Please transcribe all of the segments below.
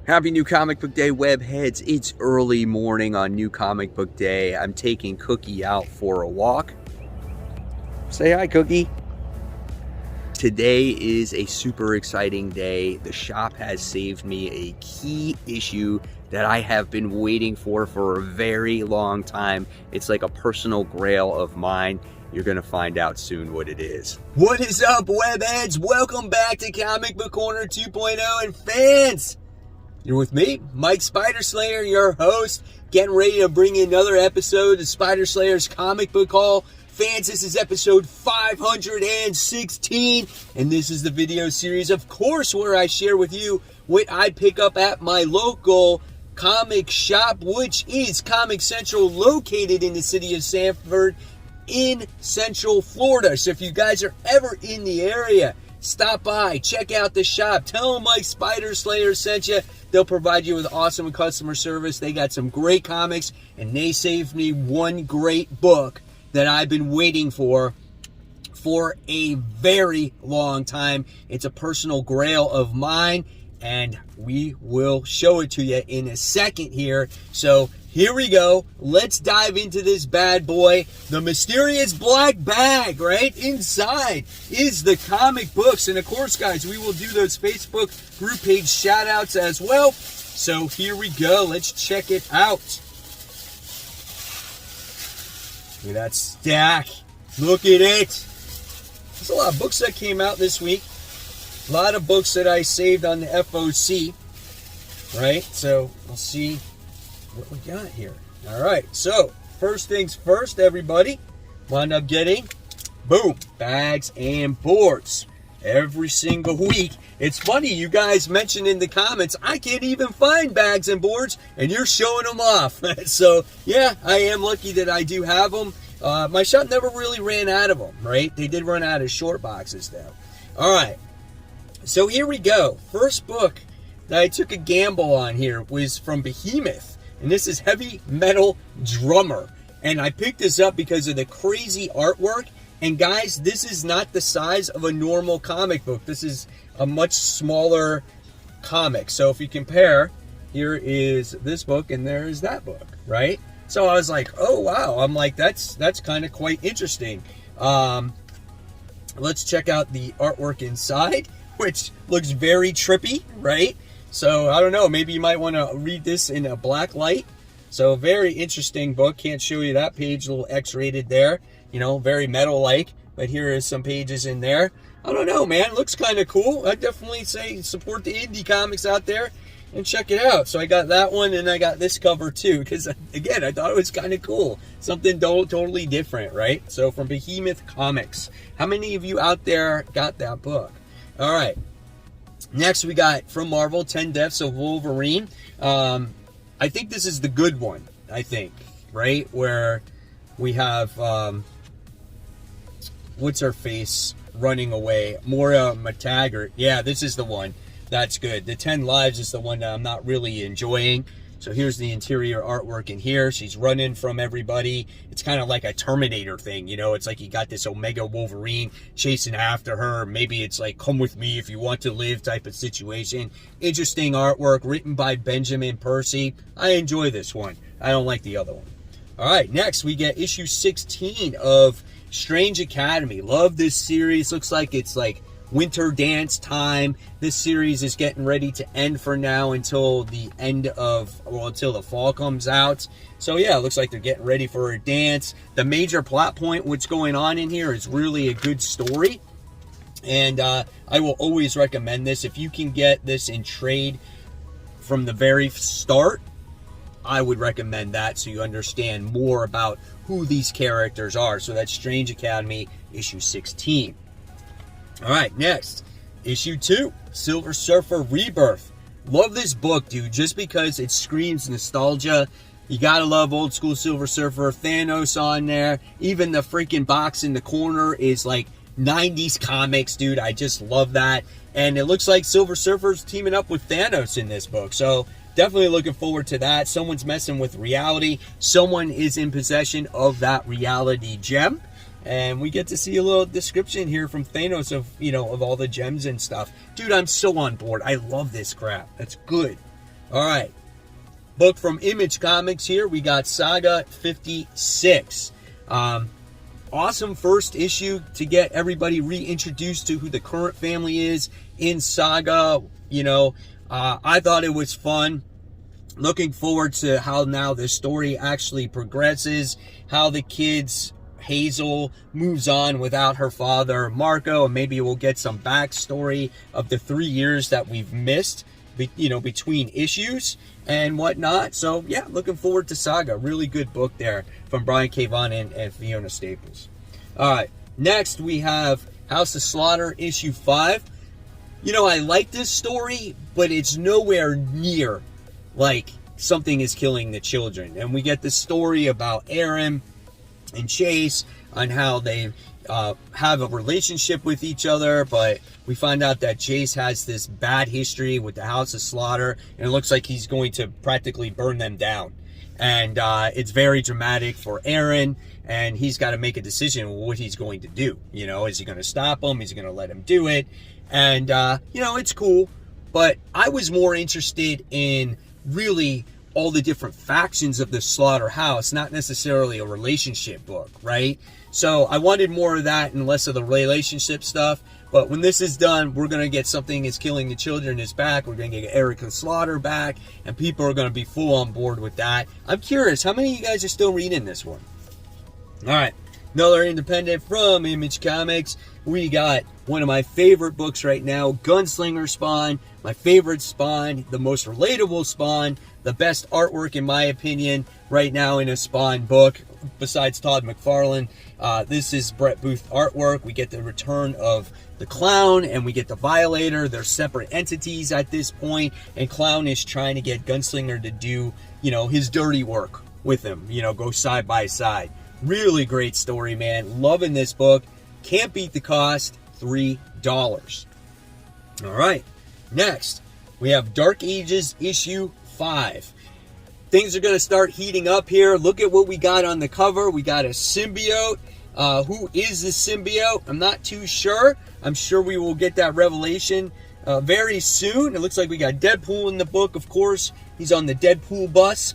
Happy New Comic Book Day, web heads. It's early morning on New Comic Book Day. I'm taking Cookie out for a walk. Say hi, Cookie. Today is a super exciting day. The shop has saved me a key issue that I have been waiting for a very long time. It's like a personal grail of mine. You're gonna find out soon what it is. What is up, webheads? Welcome back to Comic Book Corner 2.0 and fans! You're with me, Mike Spider Slayer, your host, getting ready to bring you another episode of Spider Slayer's Comic Book Haul. Fans, this is episode 516, and this is the video series, of course, where I share with you what I pick up at my local comic shop, which is Comic Central, located in the city of Sanford in Central Florida. So if you guys are ever in the area, stop by, check out the shop, tell them Mike Spider Slayer sent you. They'll provide you with awesome customer service. They got some great comics, and they saved me one great book that I've been waiting for a very long time. It's a personal grail of mine, and we will show it to you in a second here. So here we go. Let's dive into this bad boy. The mysterious black bag, right? Inside is the comic books. And of course, guys, we will do those Facebook group page shout outs as well. So here we go. Let's check it out. Look at that stack. Look at it. There's a lot of books that came out this week. A lot of books that I saved on the FOC. Right? So we'll see what we got here. All right, so first things first, everybody, wound up getting, boom, bags and boards every single week. It's funny, you guys mentioned in the comments, I can't even find bags and boards, and you're showing them off. So yeah, I am lucky that I do have them. My shop never really ran out of them, right? They did run out of short boxes though. All right, so here we go. First book that I took a gamble on here was from Behemoth. And this is Heavy Metal Drummer. And I picked this up because of the crazy artwork. And guys, this is not the size of a normal comic book. This is a much smaller comic. So if you compare, here is this book and there is that book, right? So I was like, oh wow. I'm like, that's kind of quite interesting. Let's check out the artwork inside, which looks very trippy, right? So, I don't know, maybe you might want to read this in a black light. So, very interesting book. Can't show you that page, a little X-rated there. You know, very metal-like. But here is some pages in there. I don't know, man. Looks kind of cool. I definitely say support the indie comics out there and check it out. So, I got that one and I got this cover too. Because, again, I thought it was kind of cool. Something totally different, right? So, from Behemoth Comics. How many of you out there got that book? All right. Next, we got from Marvel, 10 Deaths of Wolverine. I think this is the good one, I think, right? Where we have, what's her face running away? Moira McTaggart. Yeah, this is the one. That's good. The 10 Lives is the one that I'm not really enjoying. So here's the interior artwork in here. She's running from everybody. It's kind of like a Terminator thing, you know? It's like you got this Omega Wolverine chasing after her. Maybe it's like, come with me if you want to live type of situation. Interesting artwork written by Benjamin Percy. I enjoy this one. I don't like the other one. All right, next we get issue 16 of Strange Academy. Love this series. Looks like it's like winter dance time. This series is getting ready to end for now until the end of, well, until the fall comes out. So yeah, it looks like they're getting ready for a dance. The major plot point, what's going on in here, is really a good story. And I will always recommend this. If you can get this in trade from the very start, I would recommend that so you understand more about who these characters are. So that's Strange Academy, issue 16. All right, next, issue 2, Silver Surfer Rebirth. Love this book, dude, just because it screams nostalgia. You gotta love old school Silver Surfer. Thanos on there. Even the freaking box in the corner is like 90s comics, dude. I just love that. And it looks like Silver Surfer's teaming up with Thanos in this book. So definitely looking forward to that. Someone's messing with reality. Someone is in possession of that reality gem. And we get to see a little description here from Thanos of, you know, of all the gems and stuff. Dude, I'm so on board. I love this crap. That's good. All right. Book from Image Comics here. We got Saga 56. Awesome first issue to get everybody reintroduced to who the current family is in Saga. You know, I thought it was fun. Looking forward to how now this story actually progresses, how the kids, Hazel, moves on without her father, Marco, and maybe we'll get some backstory of the 3 years that we've missed, you know, between issues and whatnot. So yeah, looking forward to Saga. Really good book there from Brian K. Vaughan and Fiona Staples. All right, next we have House of Slaughter issue 5. You know, I like this story, but it's nowhere near like something is killing the children. And we get the story about Aaron and Chase on how they have a relationship with each other, but we find out that Chase has this bad history with the House of Slaughter, and it looks like he's going to practically burn them down. And it's very dramatic for Aaron, and he's got to make a decision what he's going to do. You know, is he going to stop him? Is he going to let him do it? And, you know, it's cool, but I was more interested in really all the different factions of the slaughterhouse, not necessarily a relationship book, right? So I wanted more of that and less of the relationship stuff. But when this is done, we're going to get Something Is Killing the Children is back. We're going to get Erica Slaughter back, and people are going to be full on board with that. I'm curious, how many of you guys are still reading this one? All right, another independent from Image Comics. We got one of my favorite books right now, Gunslinger Spawn. My favorite Spawn, the most relatable Spawn, the best artwork in my opinion right now in a Spawn book, besides Todd McFarlane. This is Brett Booth artwork. We get the return of the Clown and we get the Violator. They're separate entities at this point, and Clown is trying to get Gunslinger to do, you know, his dirty work with him, you know, go side by side. Really great story, man. Loving this book. Can't beat the cost, $3. All right. Next, we have Dark Ages issue 5. Things are going to start heating up here. Look at what we got on the cover. We got a symbiote. Who is the symbiote? I'm not too sure. I'm sure we will get that revelation very soon. It looks like we got Deadpool in the book, of course. He's on the Deadpool bus.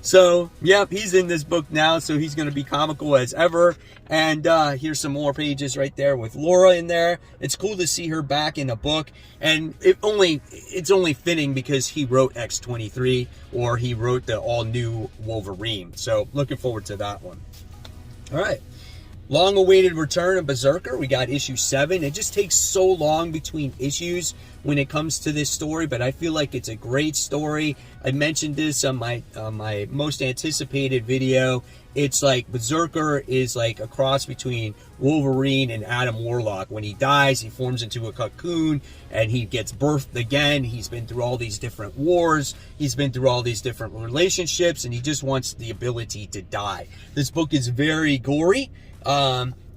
So, yep, he's in this book now, so he's going to be comical as ever. And here's some more pages right there with Laura in there. It's cool to see her back in a book, and it's only fitting because he wrote X-23, or he wrote the all-new Wolverine. So, looking forward to that one. All right. Long-awaited return of Berserker. We got issue 7. It just takes so long between issues when it comes to this story, but I feel like it's a great story. I mentioned this on my most anticipated video. It's like Berserker is like a cross between Wolverine and Adam Warlock. When he dies, he forms into a cocoon and he gets birthed again. He's been through all these different wars. He's been through all these different relationships, and he just wants the ability to die. This book is very gory.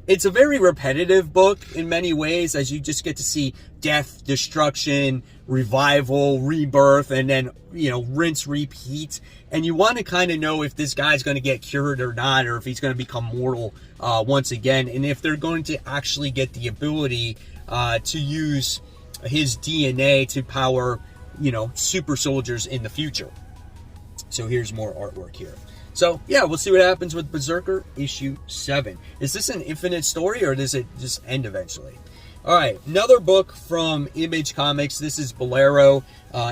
It's a very repetitive book in many ways, as you just get to see death, destruction, revival, rebirth, and then, you know, rinse, repeat. And you want to kind of know if this guy's going to get cured or not, or if he's going to become mortal once again, and if they're going to actually get the ability to use his DNA to power, you know, super soldiers in the future. So here's more artwork here. So, yeah, we'll see what happens with Berserker issue 7. Is this an infinite story, or does it just end eventually? All right, another book from Image Comics. This is Bolero,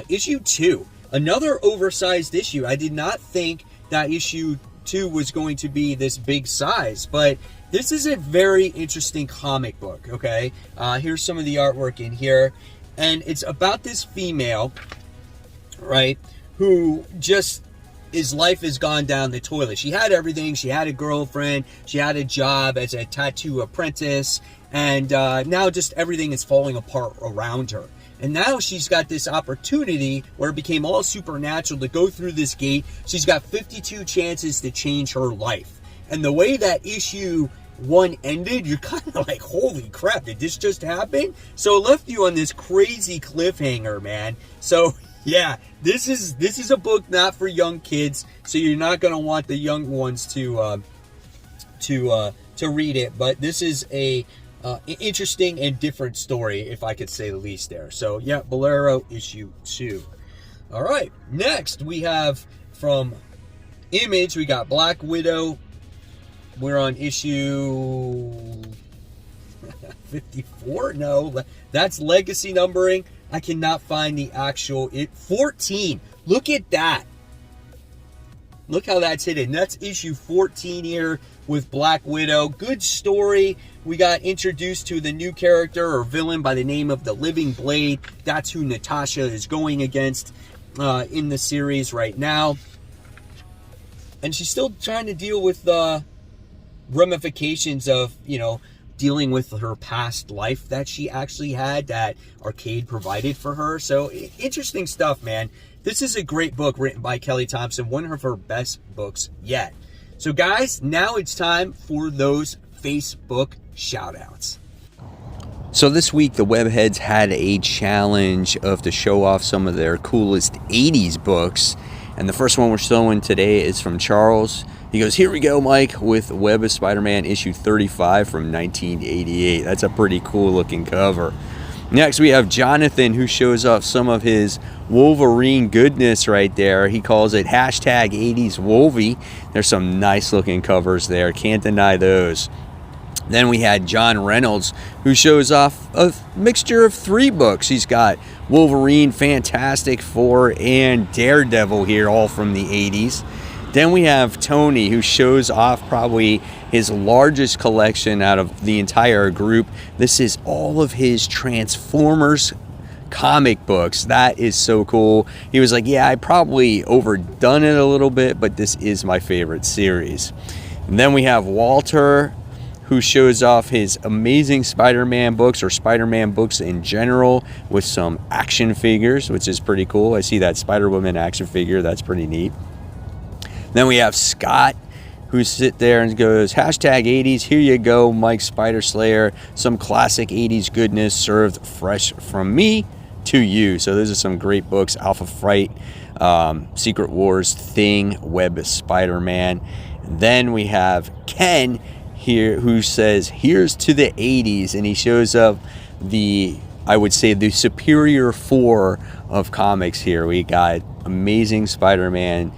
issue 2. Another oversized issue. I did not think that issue 2 was going to be this big size, but this is a very interesting comic book, okay? Here's some of the artwork in here, and it's about this female, right, who just... his life has gone down the toilet. She had everything. She had a girlfriend. She had a job as a tattoo apprentice. And now just everything is falling apart around her. And now she's got this opportunity where it became all supernatural to go through this gate. She's got 52 chances to change her life. And the way that issue 1 ended, you're kind of like, holy crap, did this just happen? So it left you on this crazy cliffhanger, man. So... yeah, this is a book not for young kids, so you're not going to want the young ones to read it. But this is a interesting and different story, if I could say the least there. So yeah, Bolero issue 2. All right, next we have from Image, we got Black Widow. We're on issue 54? No, that's legacy numbering. I cannot find the actual 14. Look at that. Look how that's hidden. That's issue 14 here with Black Widow. Good story. We got introduced to the new character or villain by the name of the Living Blade. That's who Natasha is going against in the series right now. And she's still trying to deal with the ramifications of, you know, dealing with her past life that she actually had that Arcade provided for her. So interesting stuff, man. This is a great book written by Kelly Thompson, one of her best books yet. So guys, now it's time for those Facebook shout-outs. So this week, the Webheads had a challenge to show off some of their coolest 80s books. And the first one we're showing today is from Charles. He goes, "Here we go, Mike, with Web of Spider-Man issue 35 from 1988. That's a pretty cool looking cover. Next, we have Jonathan, who shows off some of his Wolverine goodness right there. He calls it hashtag 80s Wolvie. There's some nice looking covers there. Can't deny those. Then we had John Reynolds, who shows off a mixture of 3 books. He's got Wolverine, Fantastic Four, and Daredevil here, all from the 80s. Then we have Tony, who shows off probably his largest collection out of the entire group. This is all of his Transformers comic books. That is so cool. He was like, yeah, I probably overdone it a little bit, but this is my favorite series. And then we have Walter, who shows off his amazing Spider-Man books, or Spider-Man books in general, with some action figures, which is pretty cool. I see that Spider-Woman action figure. That's pretty neat. Then we have Scott, who sit there and goes, hashtag 80s, here you go, Mike Spider Slayer. Some classic 80s goodness served fresh from me to you. So those are some great books. Alpha Fright, Secret Wars, Thing, Web of Spider-Man. Then we have Ken here, who says, here's to the 80s. And he shows up the, I would say, the superior 4 of comics here. We got Amazing Spider-Man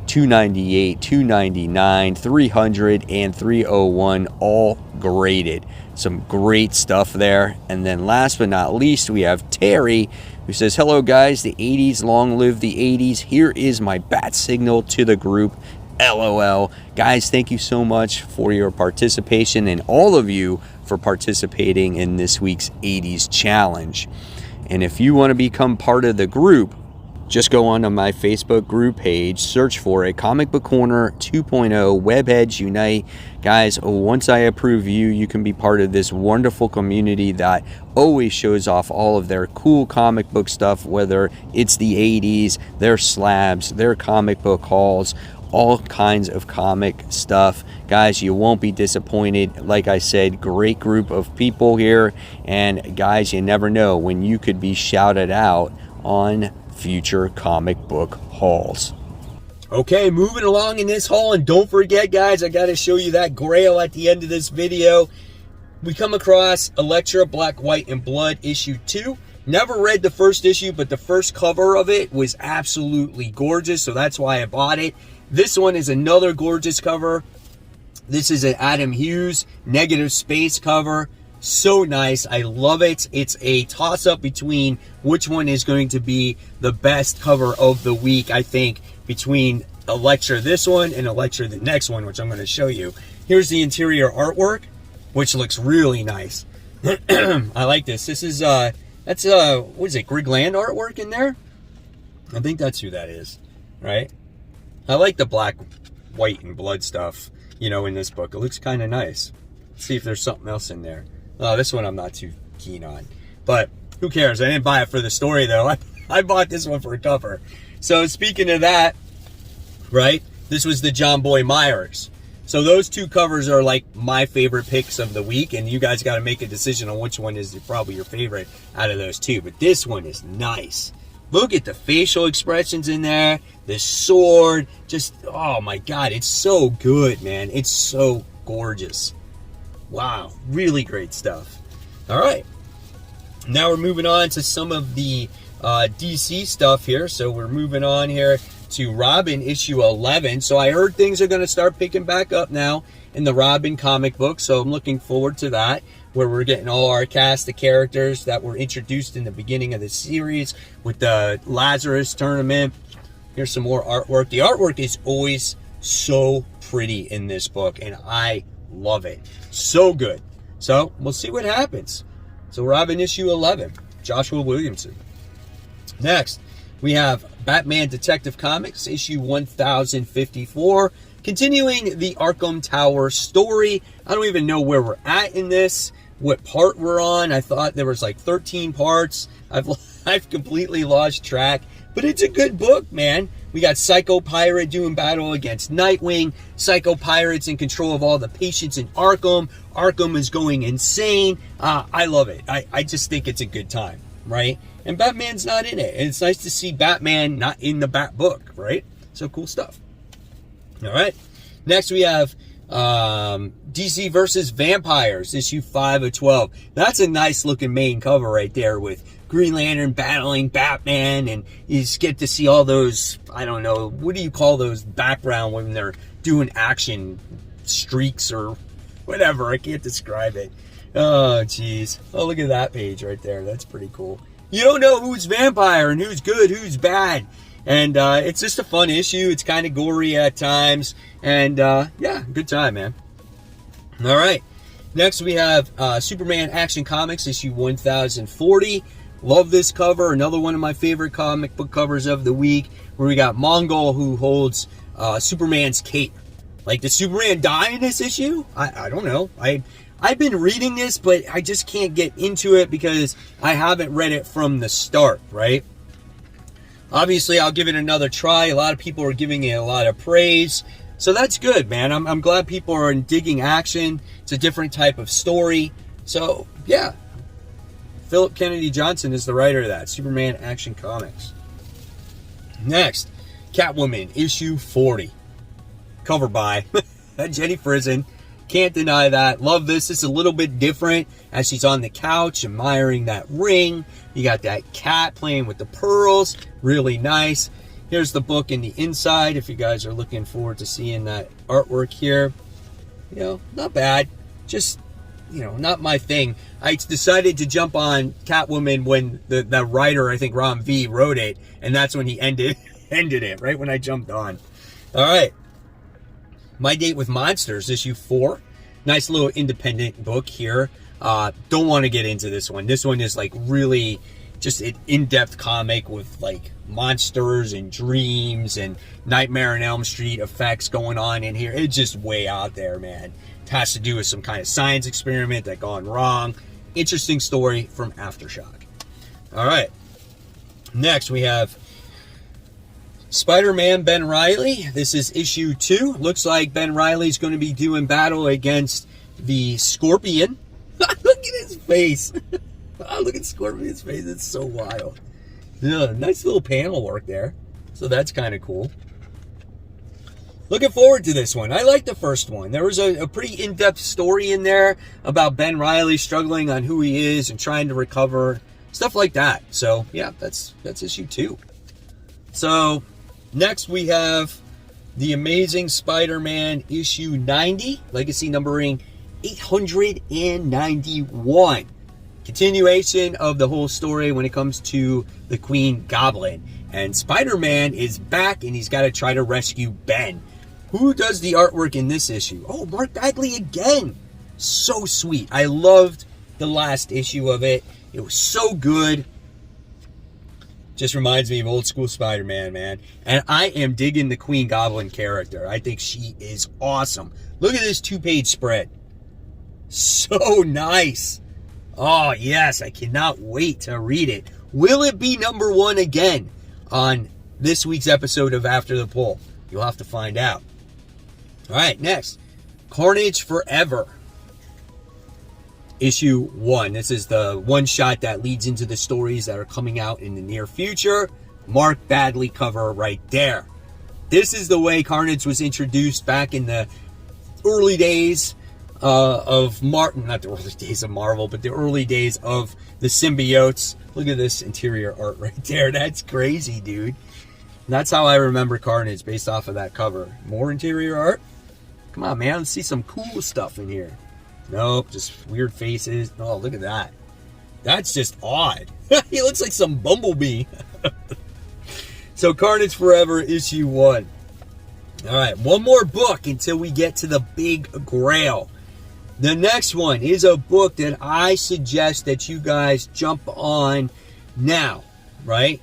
298, 299, 300, and 301, all graded. Some great stuff there. And then last but not least, we have Terry, who says, hello guys, the 80s, long live the 80s. Here is my bat signal to the group, LOL. Guys, thank you so much for your participation, and all of you for participating in this week's 80s challenge. And if you want to become part of the group, just go onto my Facebook group page, search for it, Comic Book Corner 2.0 Webheads Unite. Guys, once I approve you, you can be part of this wonderful community that always shows off all of their cool comic book stuff, whether it's the 80s, their slabs, their comic book hauls, all kinds of comic stuff. Guys, you won't be disappointed. Like I said, great group of people here. And guys, you never know when you could be shouted out on future comic book hauls. Okay, moving along in this haul, and don't forget, guys, I got to show you that grail at the end of this video. We come across Elektra Black, White, and Blood issue 2. Never read the first issue, but the first cover of it was absolutely gorgeous, so that's why I bought it. This one is another gorgeous cover. This is an Adam Hughes negative space cover. So nice. I love it. It's a toss-up between which one is going to be the best cover of the week, I think, between Elektra this one and Elektra the next one, which I'm going to show you. Here's the interior artwork, which looks really nice. I like this. This is, that's, what is it, Greg Land artwork in there? I think that's who that is, right? I like the black, white, and blood stuff, you know, in this book. It looks kind of nice. Let's see if there's something else in there. This one I'm not too keen on, but who cares? I didn't buy it for the story, though. I bought this one for a cover. So speaking of that, right, this was the John Boy Myers. So those two covers are like my favorite picks of the week, and you guys got to make a decision on which one is probably your favorite out of those two. But this one is nice. Look at the facial expressions in there, the sword, just, oh my God, it's so good, man. It's so gorgeous. Wow, really great stuff. All right, now we're moving on to some of the DC stuff here. So we're moving on here to Robin issue 11. So I heard things are going to start picking back up now in the Robin comic book. So I'm looking forward to that, where we're getting all our cast of characters that were introduced in the beginning of the series with the Lazarus tournament. Here's some more artwork. The artwork is always so pretty in this book, and I love it. So good. So we'll see what happens. So Robin issue 11, Joshua Williamson. Next, we have Batman Detective Comics issue 1054, continuing the Arkham Tower story. I don't even know where we're at in this, what part we're on. I thought there was like 13 parts. I've completely lost track, but it's a good book, man. We got Psycho Pirate doing battle against Nightwing. Psycho Pirate's in control of all the patients in Arkham. Arkham is going insane. I love it. I just think it's a good time, right? And Batman's not in it. And it's nice to see Batman not in the Bat book, right? So cool stuff. All right. Next we have DC versus Vampires, issue 5 of 12. That's a nice looking main cover right there with Green Lantern battling Batman, and you just get to see all those, I don't know, what do you call those background when they're doing action streaks or whatever? I can't describe it. Oh, geez. Oh, look at that page right there. That's pretty cool. You don't know who's vampire and who's good, who's bad. And it's just a fun issue. It's kind of gory at times. And yeah, good time, man. All right. Next, we have Superman Action Comics, issue 1040. Love this cover. Another one of my favorite comic book covers of the week, where we got Mongol who holds Superman's cape. Like, did Superman die in this issue? I don't know. I've been reading this, but I just can't get into it because I haven't read it from the start, right? Obviously, I'll give it another try. A lot of people are giving it a lot of praise. So that's good, man. I'm glad people are digging action. It's a different type of story. So, yeah. Philip Kennedy Johnson is the writer of that. Superman Action Comics. Next, Catwoman, issue 40. Cover by Jenny Frison. Can't deny that. Love this. It's a little bit different as she's on the couch admiring that ring. You got that cat playing with the pearls. Really nice. Here's the book in the inside if you guys are looking forward to seeing that artwork here. You know, not bad. Just, you know, not my thing. I decided to jump on Catwoman when the writer, I think Ron V, wrote it, and that's when he ended it, right when I jumped on. All right. My Date with Monsters, issue 4. Nice little independent book here. Don't want to get into this one. This one is like really just an in-depth comic with like monsters and dreams and Nightmare on Elm Street effects going on in here. It's just way out there, man. It has to do with some kind of science experiment that gone wrong. Interesting story from Aftershock. All right. Next, we have Spider-Man Ben Reilly. This is issue 2. Looks like Ben Reilly's going to be doing battle against the Scorpion. Look at his face. Look at Scorpion's face. It's so wild. Yeah, nice little panel work there. So that's kind of cool. Looking forward to this one. I like the first one. There was a pretty in-depth story in there about Ben Reilly struggling on who he is and trying to recover. Stuff like that. So, yeah, that's issue 2. So, next we have The Amazing Spider-Man issue 90. Legacy numbering 891. Continuation of the whole story when it comes to the Queen Goblin. And Spider-Man is back and he's got to try to rescue Ben. Who does the artwork in this issue? Oh, Mark Bagley again. So sweet. I loved the last issue of it. It was so good. Just reminds me of old school Spider-Man, man. And I am digging the Queen Goblin character. I think she is awesome. Look at this 2-page spread. So nice. Oh, yes. I cannot wait to read it. Will it be number 1 again on this week's episode of After the Poll? You'll have to find out. All right, next. Carnage Forever. Issue 1. This is the one-shot that leads into the stories that are coming out in the near future. Mark Bagley cover right there. This is the way Carnage was introduced back in the early days of Martin, not the early days of Marvel, but the early days of the symbiotes. Look at this interior art right there. That's crazy, dude. And that's how I remember Carnage, based off of that cover. More interior art? Come on, man. Let's see some cool stuff in here. Nope, just weird faces. Oh, look at that. That's just odd. He looks like some bumblebee. So Carnage Forever, issue 1. All right, one more book until we get to the big grail. The next one is a book that I suggest that you guys jump on now, right?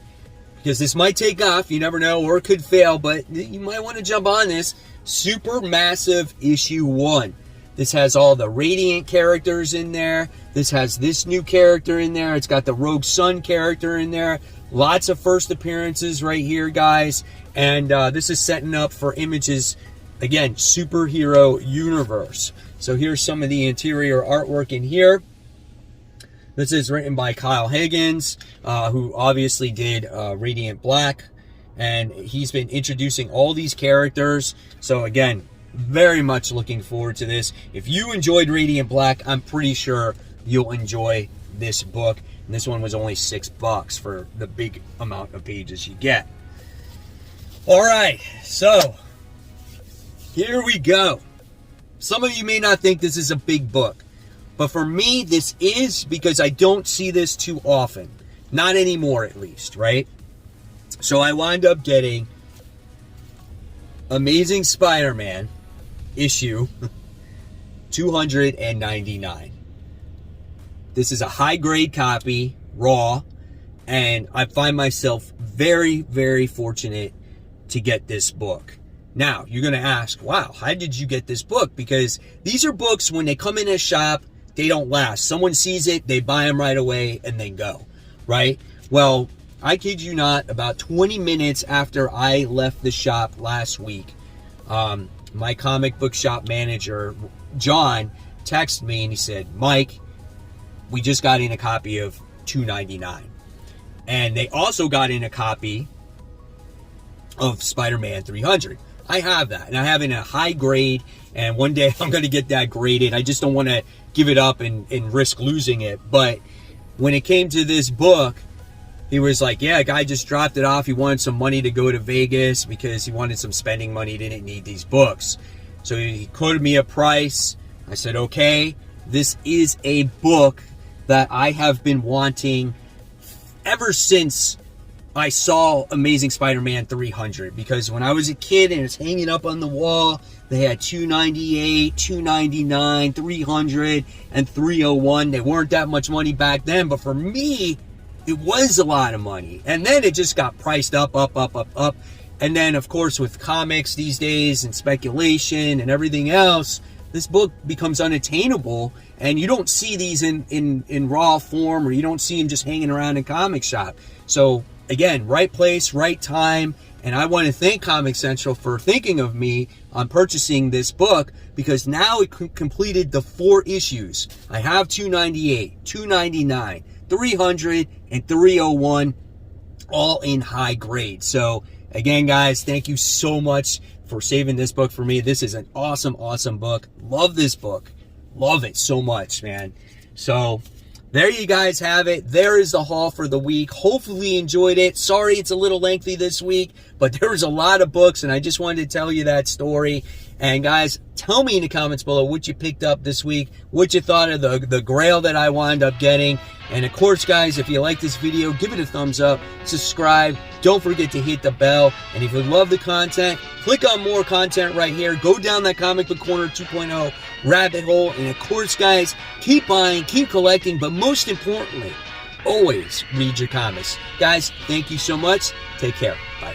Because this might take off, you never know, or it could fail, but you might want to jump on this. Supermassive issue 1. This has all the Radiant characters in there. This has this new character in there. It's got the Rogue Sun character in there. Lots of first appearances right here, guys. And this is setting up for Image's, again, superhero universe. So here's some of the interior artwork in here. This is written by Kyle Higgins, who obviously did Radiant Black. And he's been introducing all these characters. So again, very much looking forward to this. If you enjoyed Radiant Black, I'm pretty sure you'll enjoy this book. And this one was only $6 for the big amount of pages you get. All right, so here we go. Some of you may not think this is a big book, but for me, this is, because I don't see this too often. Not anymore, at least, right? So I wind up getting Amazing Spider-Man issue 299. This is a high-grade copy, raw, and I find myself very, very fortunate to get this book. Now, you're going to ask, wow, how did you get this book? Because these are books, when they come in a shop, they don't last. Someone sees it, they buy them right away, and they go, right? Well, I kid you not, about 20 minutes after I left the shop last week, my comic book shop manager, John, texted me and he said, Mike, we just got in a copy of 299. And they also got in a copy of Spider-Man 300. I have that, and I have it in a high grade, and one day I'm going to get that graded. I just don't want to give it up and risk losing it. But when it came to this book, he was like, yeah, a guy just dropped it off. He wanted some money to go to Vegas because he wanted some spending money. He didn't need these books. So he quoted me a price. I said, okay, this is a book that I have been wanting ever since I saw Amazing Spider-Man 300. Because when I was a kid and it's hanging up on the wall, they had 298, 299, 300, and 301. They weren't that much money back then, but for me, it was a lot of money. And then it just got priced up. And then, of course, with comics these days and speculation and everything else, this book becomes unattainable, and you don't see these in raw form, or you don't see them just hanging around in comic shop. So, again, right place, right time, and I want to thank Comic Central for thinking of me on purchasing this book, because now it completed the 4 issues. I have 298, 299, 300, and 301, all in high grade. So, again, guys, thank you so much for saving this book for me. This is an awesome, awesome book. Love this book. Love it so much, man. So, there you guys have it. There is the haul for the week. Hopefully you enjoyed it. Sorry it's a little lengthy this week, but there was a lot of books, and I just wanted to tell you that story. And guys, tell me in the comments below what you picked up this week, what you thought of the grail that I wound up getting. And of course, guys, if you like this video, give it a thumbs up, subscribe, don't forget to hit the bell. And if you love the content, click on more content right here. Go down that Comic Book Corner 2.0 rabbit hole. And of course, guys, keep buying, keep collecting, but most importantly, always read your comics. Guys, thank you so much. Take care. Bye.